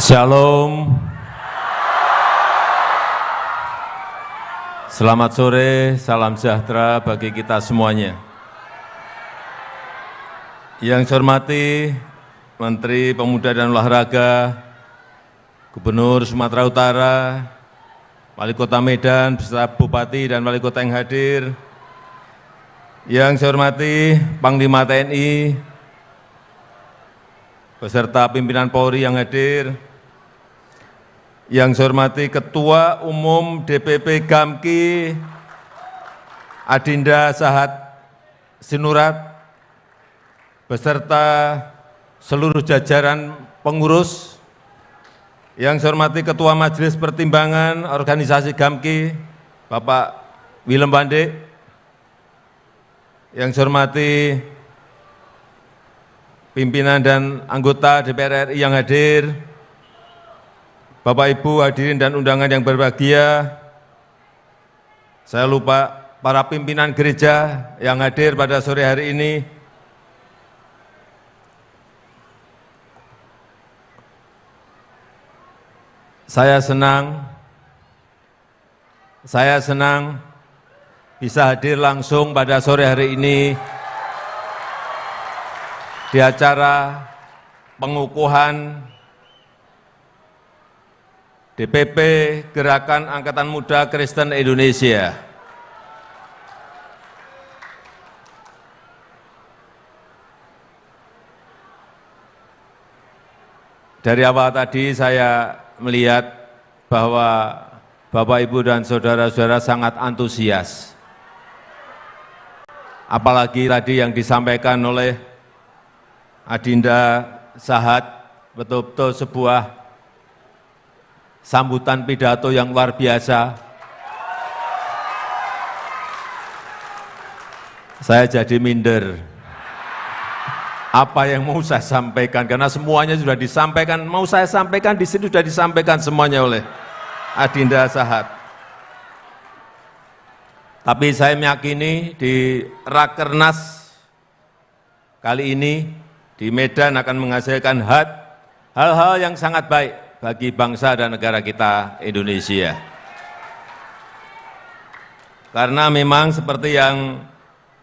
Shalom. Selamat sore, salam sejahtera bagi kita semuanya. Yang saya hormati Menteri Pemuda dan Olahraga, Gubernur Sumatera Utara, Wali Kota Medan, beserta Bupati dan Wali Kota yang hadir. Yang saya hormati Panglima TNI, beserta pimpinan Polri yang hadir. Yang saya hormati Ketua Umum DPP Gamki, Adinda Sahat Sinurat, beserta seluruh jajaran pengurus. Yang saya hormati Ketua Majelis Pertimbangan Organisasi Gamki, Bapak Willem Bande. Yang saya hormati pimpinan dan anggota DPR RI yang hadir, Bapak Ibu hadirin dan undangan yang berbahagia, saya lupa para pimpinan gereja yang hadir pada sore hari ini. Saya senang bisa hadir langsung pada sore hari ini di acara pengukuhan DPP Gerakan Angkatan Muda Kristen Indonesia. Dari awal tadi saya melihat bahwa Bapak, Ibu, dan saudara-saudara sangat antusias. Apalagi tadi yang disampaikan oleh Adinda Sahat, betul-betul sebuah sambutan pidato yang luar biasa. Saya jadi minder. Apa yang mau saya sampaikan, karena semuanya sudah disampaikan, mau saya sampaikan di sini sudah disampaikan semuanya oleh Adinda Sahat. Tapi saya meyakini di Rakernas kali ini di Medan akan menghasilkan hal-hal yang sangat baik bagi bangsa dan negara kita Indonesia. Karena memang seperti yang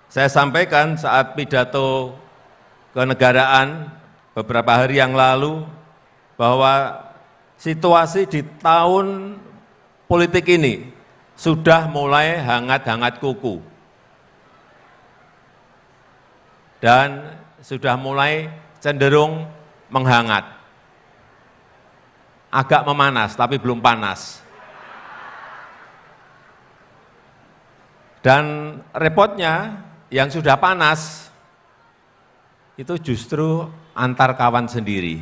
saya sampaikan saat pidato kenegaraan beberapa hari yang lalu, bahwa situasi di tahun politik ini sudah mulai hangat-hangat kuku dan sudah mulai cenderung menghangat. Agak memanas, tapi belum panas. Dan repotnya, yang sudah panas, itu justru antar kawan sendiri.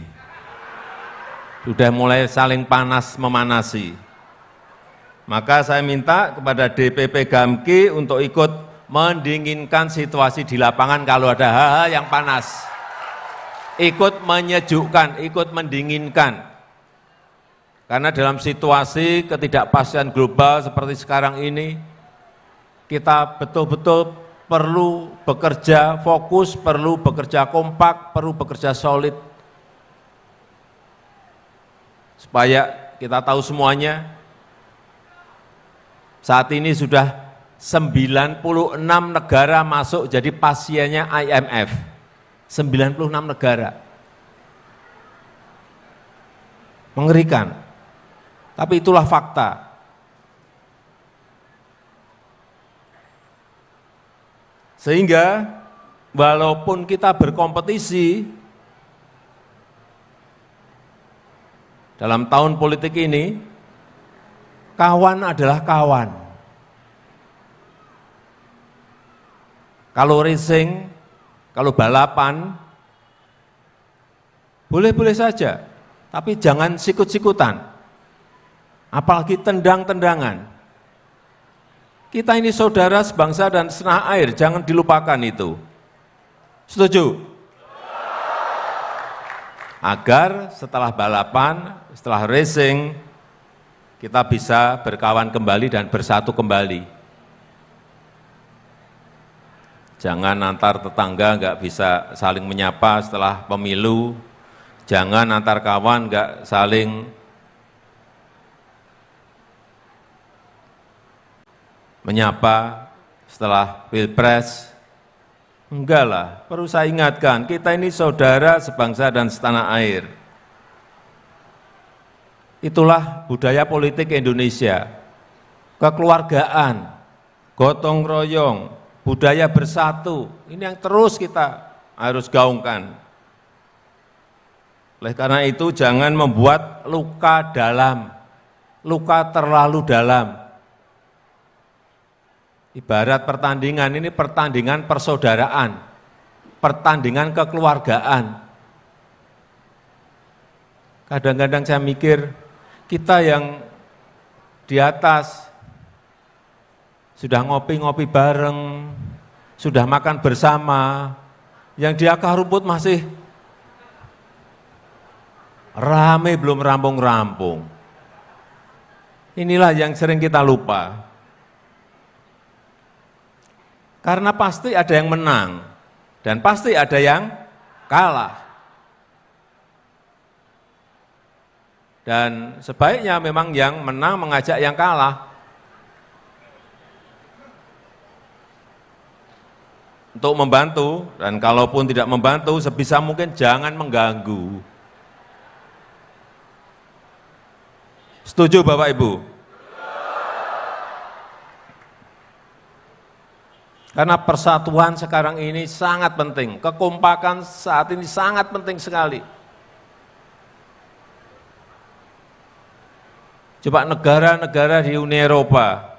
Sudah mulai saling panas memanasi. Maka saya minta kepada DPP Gamki untuk ikut mendinginkan situasi di lapangan kalau ada hal-hal yang panas. Ikut menyejukkan, ikut mendinginkan. Karena dalam situasi ketidakpastian global seperti sekarang ini, kita betul-betul perlu bekerja fokus, perlu bekerja kompak, perlu bekerja solid. Supaya kita tahu semuanya, saat ini sudah 96 negara masuk jadi pasiennya IMF. 96 negara. Mengerikan. Tapi itulah fakta. Sehingga walaupun kita berkompetisi dalam tahun politik ini, kawan adalah kawan. Kalau racing, kalau balapan, boleh-boleh saja, tapi jangan sikut-sikutan. Apalagi tendang-tendangan. Kita ini saudara sebangsa dan setanah air, jangan dilupakan itu. Setuju? Agar setelah balapan, setelah racing, kita bisa berkawan kembali dan bersatu kembali. Jangan antar tetangga nggak bisa saling menyapa setelah pemilu. Jangan antar kawan nggak saling menyapa setelah Pilpres. Enggak lah, perlu saya ingatkan, kita ini saudara sebangsa dan setanah air. Itulah budaya politik Indonesia, kekeluargaan, gotong royong, budaya bersatu, ini yang terus kita harus gaungkan. Oleh karena itu jangan membuat luka dalam, luka terlalu dalam. Ibarat pertandingan ini pertandingan persaudaraan, pertandingan kekeluargaan. Kadang-kadang saya mikir, kita yang di atas sudah ngopi-ngopi bareng, sudah makan bersama, yang di akar rumput masih rame belum rampung-rampung. Inilah yang sering kita lupa. Karena pasti ada yang menang, dan pasti ada yang kalah. Dan sebaiknya memang yang menang mengajak yang kalah. Untuk membantu, dan kalaupun tidak membantu, sebisa mungkin jangan mengganggu. Setuju Bapak Ibu? Karena persatuan sekarang ini sangat penting, kekompakan saat ini sangat penting sekali. Coba negara-negara di Uni Eropa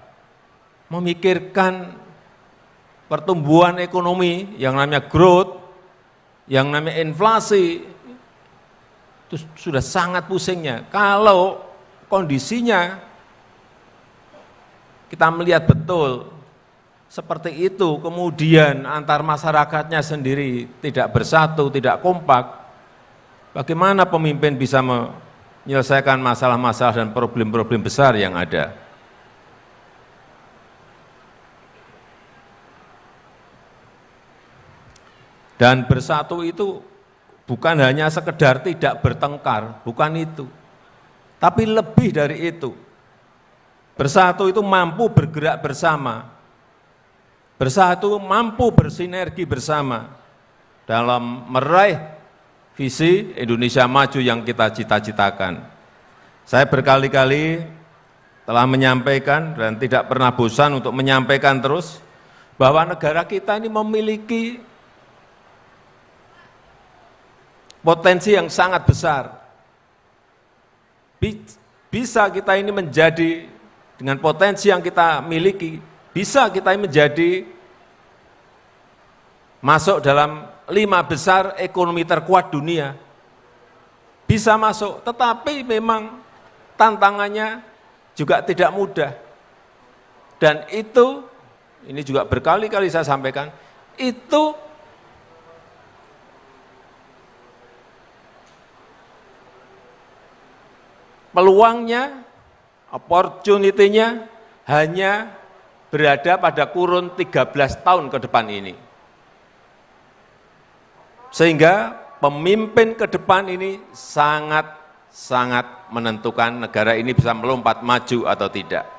memikirkan pertumbuhan ekonomi yang namanya growth, yang namanya inflasi, itu sudah sangat pusingnya. Kalau kondisinya kita melihat betul, seperti itu, kemudian antar masyarakatnya sendiri tidak bersatu, tidak kompak, bagaimana pemimpin bisa menyelesaikan masalah-masalah dan problem-problem besar yang ada? Dan bersatu itu bukan hanya sekedar tidak bertengkar, bukan itu. Tapi lebih dari itu. Bersatu itu mampu bergerak bersama. Bersatu mampu bersinergi bersama dalam meraih visi Indonesia maju yang kita cita-citakan. Saya berkali-kali telah menyampaikan dan tidak pernah bosan untuk menyampaikan terus bahwa negara kita ini memiliki potensi yang sangat besar. Bisa kita ini menjadi, dengan potensi yang kita miliki, bisa kita menjadi masuk dalam 5 besar ekonomi terkuat dunia. Bisa masuk, tetapi memang tantangannya juga tidak mudah. Dan itu, ini juga berkali-kali saya sampaikan, itu peluangnya, opportunity-nya hanya berada pada kurun 13 tahun ke depan ini. Sehingga pemimpin ke depan ini sangat menentukan negara ini bisa melompat maju atau tidak.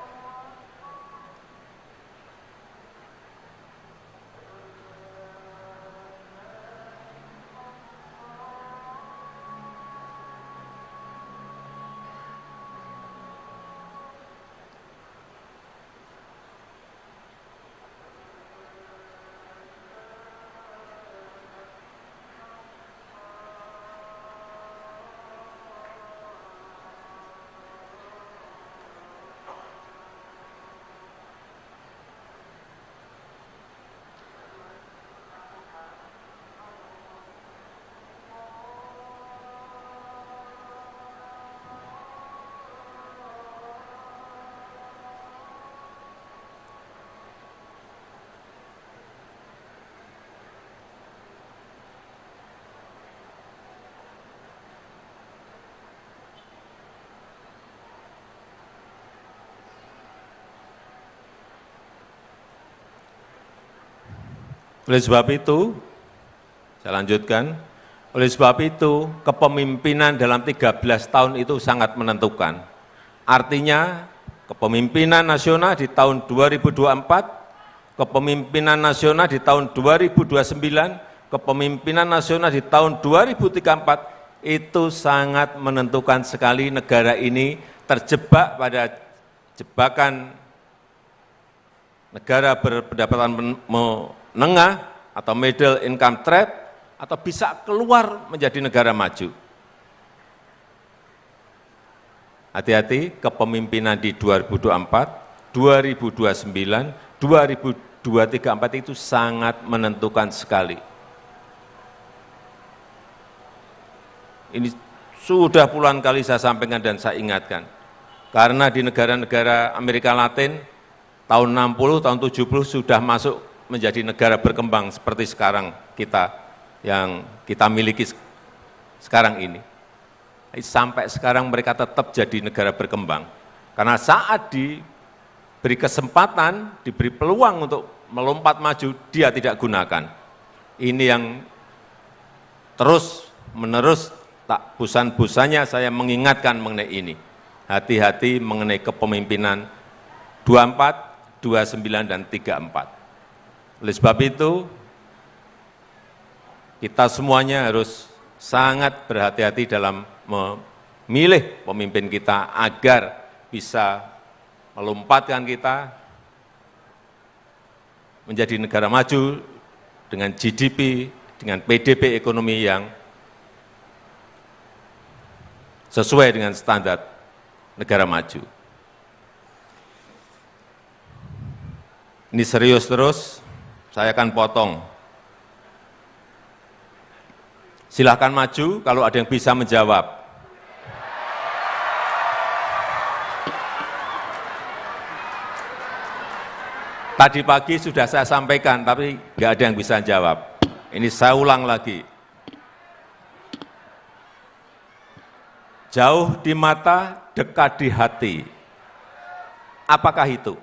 Oleh sebab itu, saya lanjutkan, Oleh sebab itu, kepemimpinan dalam 13 tahun itu sangat menentukan. Artinya, kepemimpinan nasional di tahun 2024, kepemimpinan nasional di tahun 2029, kepemimpinan nasional di tahun 2034, itu sangat menentukan sekali negara ini terjebak pada jebakan negara berpendapatan menengah atau middle income trap, atau bisa keluar menjadi negara maju. Hati-hati, kepemimpinan di 2024, 2029, 2034 itu sangat menentukan sekali. Ini sudah puluhan kali saya sampaikan dan saya ingatkan. Karena di negara-negara Amerika Latin, tahun 60, tahun 70 sudah masuk menjadi negara berkembang seperti sekarang yang kita miliki sekarang ini. Sampai sekarang mereka tetap jadi negara berkembang. Karena saat diberi kesempatan, diberi peluang untuk melompat maju, dia tidak gunakan. Ini yang terus-menerus tak bosan-bosannya saya mengingatkan mengenai ini. Hati-hati mengenai kepemimpinan 24, 29, dan 34. Oleh sebab itu, kita semuanya harus sangat berhati-hati dalam memilih pemimpin kita agar bisa melompatkan kita menjadi negara maju dengan GDP, dengan PDB ekonomi yang sesuai dengan standar negara maju. Ini serius terus, saya akan potong. Silahkan maju kalau ada yang bisa menjawab. Tadi pagi sudah saya sampaikan, tapi nggak ada yang bisa jawab. Ini saya ulang lagi. Jauh di mata, dekat di hati. Apakah itu?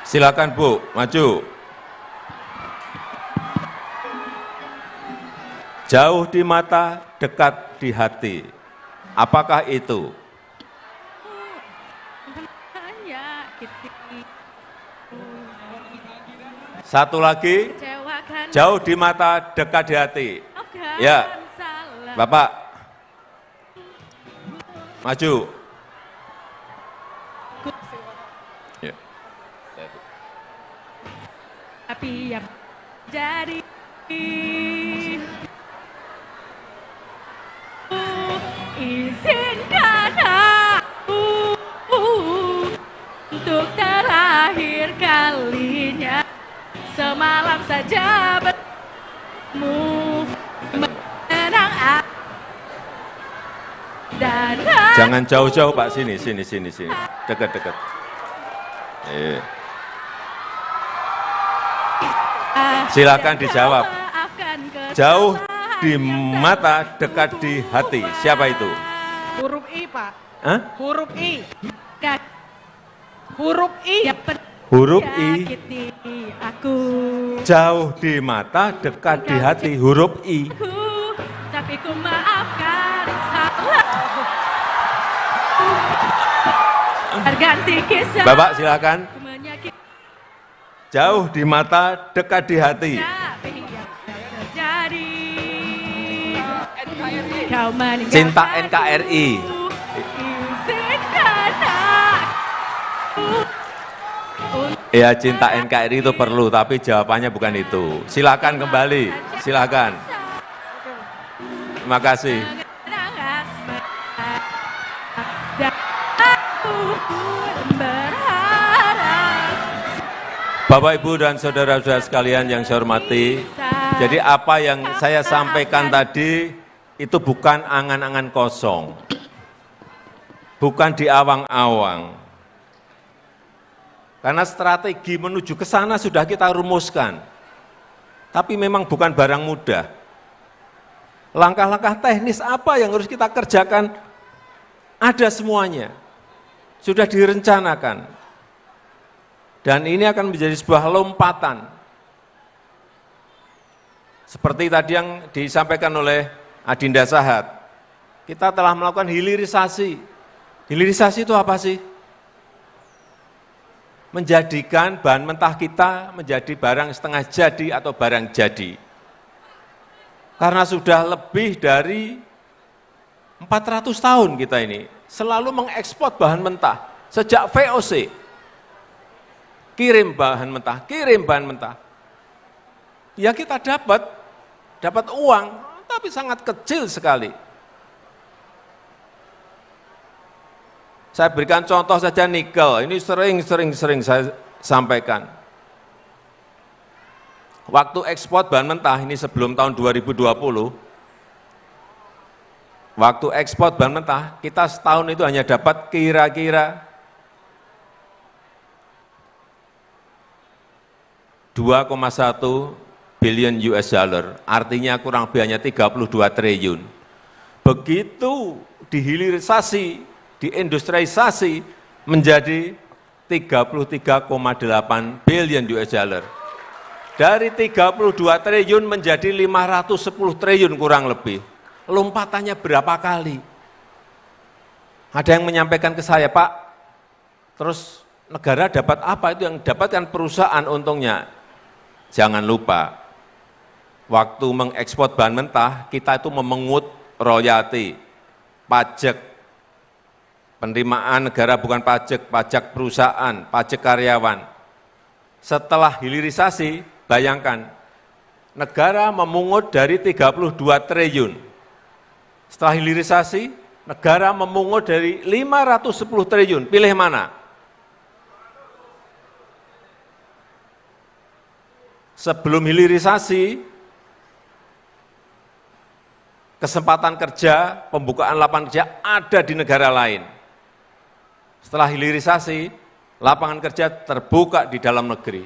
Silakan Bu, maju. Jauh di mata, dekat di hati. Apakah itu? Satu lagi, jauh di mata, dekat di hati. Ya, Bapak, maju. Ya. Tapi yang jadi izinkan aku untuk terakhir kalinya semalam saja bertemu menang dan jangan jauh-jauh Pak, sini, dekat. Silakan dijawab. Jauh di mata, dekat di hati. Siapa itu? Huruf I, Pak. Hah? Huruf I. Huruf I. Huruf I. Aku. Jauh di mata, dekat di hati. Huruf I. Tapi ku maafkan salah. Berganti kisah. Bapak silakan. Jauh di mata, dekat di hati. Cinta NKRI. Ya, cinta NKRI itu perlu, tapi jawabannya bukan itu. Silakan kembali, silakan. Terima kasih. Bapak, Ibu, dan saudara-saudara sekalian yang saya hormati, jadi apa yang saya sampaikan tadi itu bukan angan-angan kosong, bukan diawang-awang. Karena strategi menuju ke sana sudah kita rumuskan, tapi memang bukan barang mudah. Langkah-langkah teknis apa yang harus kita kerjakan, ada semuanya, sudah direncanakan. Dan ini akan menjadi sebuah lompatan. Seperti tadi yang disampaikan oleh Adinda Sahat, kita telah melakukan hilirisasi. Hilirisasi itu apa sih? Menjadikan bahan mentah kita menjadi barang setengah jadi atau barang jadi. Karena sudah lebih dari 400 tahun kita ini selalu mengekspor bahan mentah. Sejak VOC, kirim bahan mentah. Ya kita dapat uang, tapi sangat kecil sekali. Saya berikan contoh saja nikel, ini sering saya sampaikan. Waktu ekspor bahan mentah, ini sebelum tahun 2020, waktu ekspor bahan mentah, kita setahun itu hanya dapat kira-kira 2,1 billion US dollar, artinya kurang lebih hanya 32 triliun. Begitu dihilirisasi, diindustrialisasi menjadi 33,8 billion US dollar. Dari 32 triliun menjadi 510 triliun kurang lebih. Lompatannya berapa kali? Ada yang menyampaikan ke saya, Pak, terus negara dapat apa? Itu yang dapatkan perusahaan untungnya. Jangan lupa, waktu mengekspor bahan mentah, kita itu memungut royalti, pajak, penerimaan negara bukan pajak, pajak perusahaan, pajak karyawan. Setelah hilirisasi, bayangkan, negara memungut dari 32 triliun. Setelah hilirisasi, negara memungut dari 510 triliun. Pilih mana? Sebelum hilirisasi, kesempatan kerja, pembukaan lapangan kerja ada di negara lain. Setelah hilirisasi, lapangan kerja terbuka di dalam negeri.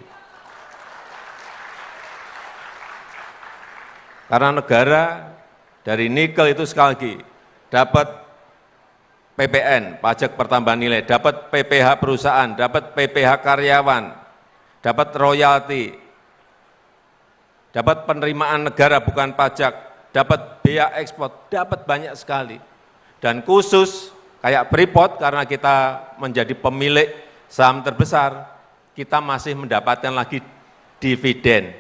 Karena negara dari nikel itu sekali lagi dapat PPN, pajak pertambahan nilai, dapat PPh perusahaan, dapat PPh karyawan, dapat royalti, dapat penerimaan negara bukan pajak, dapat bea ekspor, dapat banyak sekali. Dan khusus kayak Freeport, karena kita menjadi pemilik saham terbesar, kita masih mendapatkan lagi dividen.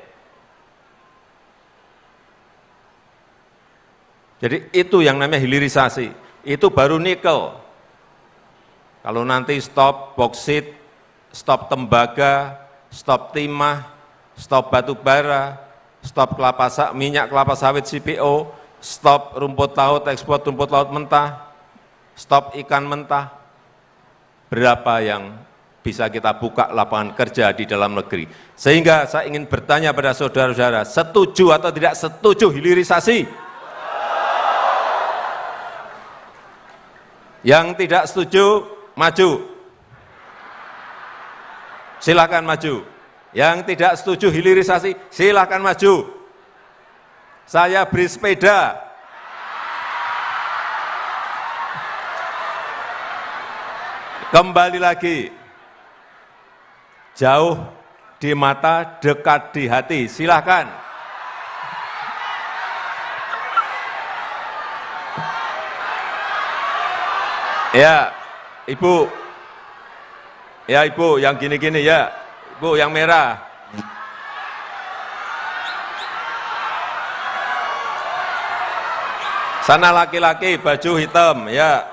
Jadi itu yang namanya hilirisasi, itu baru nikel. Kalau nanti stop boksit, stop tembaga, stop timah, stop batu bara, stop minyak kelapa sawit CPO, stop rumput laut, ekspor rumput laut mentah, stop ikan mentah, berapa yang bisa kita buka lapangan kerja di dalam negeri. Sehingga saya ingin bertanya pada saudara-saudara, setuju atau tidak setuju hilirisasi? Yang tidak setuju, maju. Silakan maju. Yang tidak setuju hilirisasi, silakan maju. Saya beri sepeda. Kembali lagi. Jauh di mata, dekat di hati. Silakan. Ya, Ibu. Ya, Ibu, yang gini-gini ya. Ibu, yang merah. Sana laki-laki, baju hitam, ya.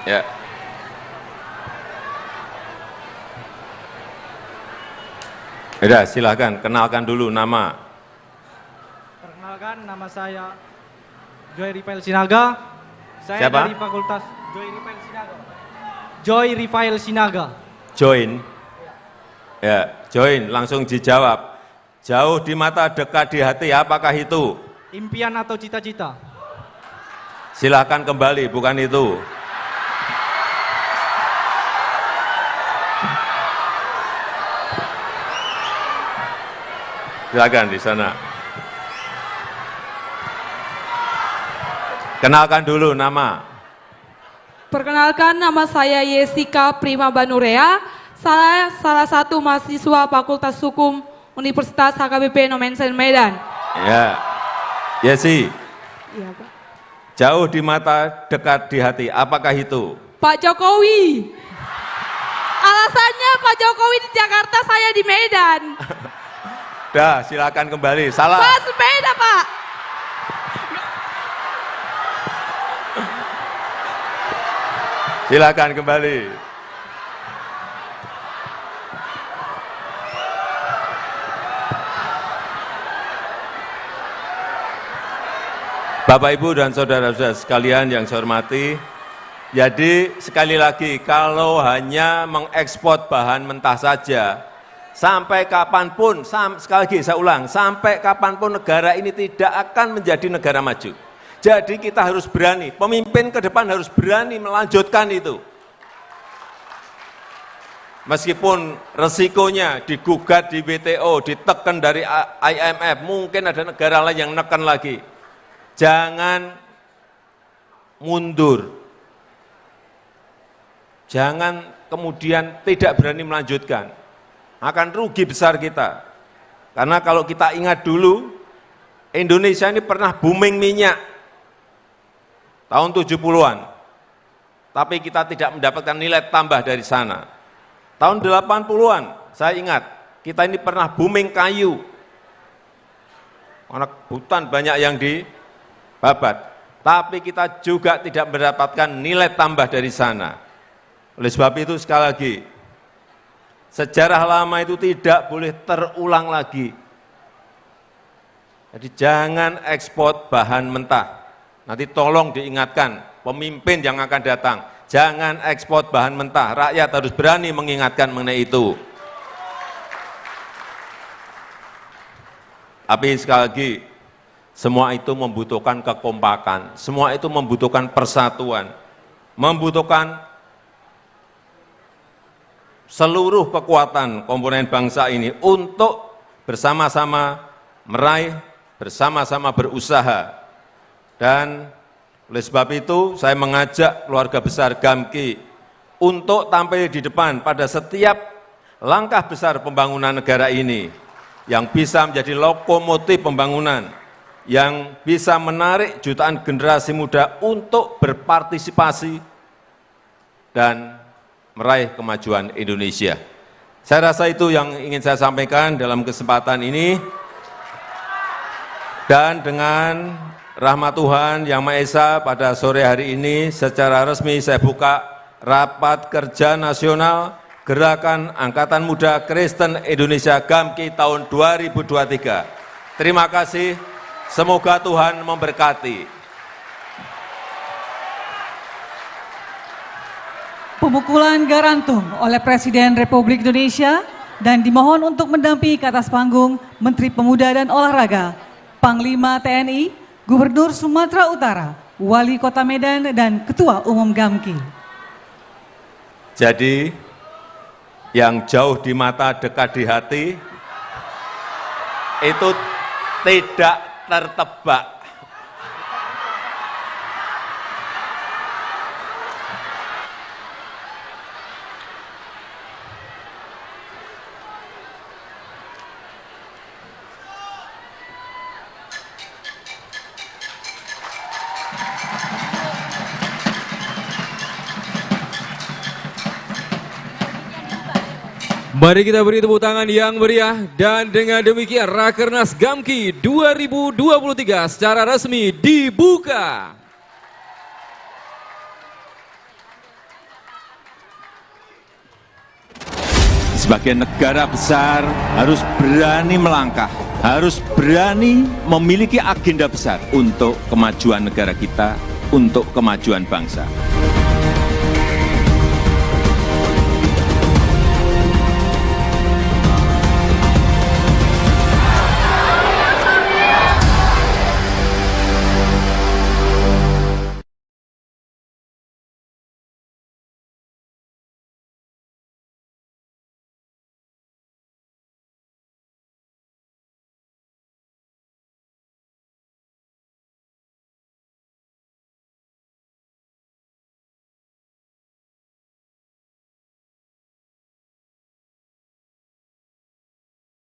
Ya. Sudah, silakan kenalkan dulu nama. Perkenalkan Perkenalkan, nama saya Joy Rifael Sinaga. Saya Siapa? dari Fakultas Joy Rifael Sinaga. Joy Rifael Sinaga. Join. Ya, join, langsung dijawab. Jauh di mata, dekat di hati, apakah itu? Impian atau cita-cita? Silahkan kembali, bukan itu. Silakan di sana. Kenalkan dulu nama. Perkenalkan, nama saya Yesika Prima Banurea. Saya salah satu mahasiswa Fakultas Hukum Universitas HKBP Nomensen Medan. Ya, Yesi. Iya, Pak. Jauh di mata, dekat di hati. Apakah itu? Pak Jokowi. Alasannya Pak Jokowi di Jakarta, saya di Medan. Dah, silakan kembali. Salah. Pak sepeda, Pak. Silakan kembali. Bapak, Ibu, dan saudara-saudara sekalian yang saya hormati, jadi sekali lagi, kalau hanya mengekspor bahan mentah saja, sampai kapanpun, sekali lagi saya ulang, sampai kapanpun negara ini tidak akan menjadi negara maju. Jadi kita harus berani, pemimpin ke depan harus berani melanjutkan itu. Meskipun resikonya digugat di WTO, ditekan dari IMF, mungkin ada negara lain yang neken lagi. Jangan mundur. Jangan kemudian tidak berani melanjutkan. Akan rugi besar kita. Karena kalau kita ingat dulu, Indonesia ini pernah booming minyak tahun 70-an. Tapi kita tidak mendapatkan nilai tambah dari sana. Tahun 80-an, saya ingat, kita ini pernah booming kayu. Karena hutan banyak yang dibabat. Tapi kita juga tidak mendapatkan nilai tambah dari sana. Oleh sebab itu sekali lagi, sejarah lama itu tidak boleh terulang lagi. Jadi jangan ekspor bahan mentah. Nanti tolong diingatkan pemimpin yang akan datang. Jangan ekspor bahan mentah. Rakyat harus berani mengingatkan mengenai itu. Tapi sekali lagi, semua itu membutuhkan kekompakan. Semua itu membutuhkan persatuan. Membutuhkan seluruh kekuatan komponen bangsa ini untuk bersama-sama meraih, bersama-sama berusaha. Dan oleh sebab itu saya mengajak keluarga besar GAMKI untuk tampil di depan pada setiap langkah besar pembangunan negara ini yang bisa menjadi lokomotif pembangunan, yang bisa menarik jutaan generasi muda untuk berpartisipasi dan meraih kemajuan Indonesia. Saya rasa itu yang ingin saya sampaikan dalam kesempatan ini. Dan dengan rahmat Tuhan Yang Maha Esa, pada sore hari ini secara resmi saya buka Rapat Kerja Nasional Gerakan Angkatan Muda Kristen Indonesia GAMKI tahun 2023. Terima kasih, semoga Tuhan memberkati. Pemukulan garantung oleh Presiden Republik Indonesia dan dimohon untuk mendampingi ke atas panggung Menteri Pemuda dan Olahraga, Panglima TNI, Gubernur Sumatera Utara, Wali Kota Medan, dan Ketua Umum GAMKI. Jadi, yang jauh di mata, dekat di hati, itu tidak tertebak. Mari kita beri tepuk tangan yang meriah, dan dengan demikian Rakernas GAMKI 2023 secara resmi dibuka. Sebagai negara besar harus berani melangkah harus berani memiliki agenda besar untuk kemajuan negara kita, untuk kemajuan bangsa.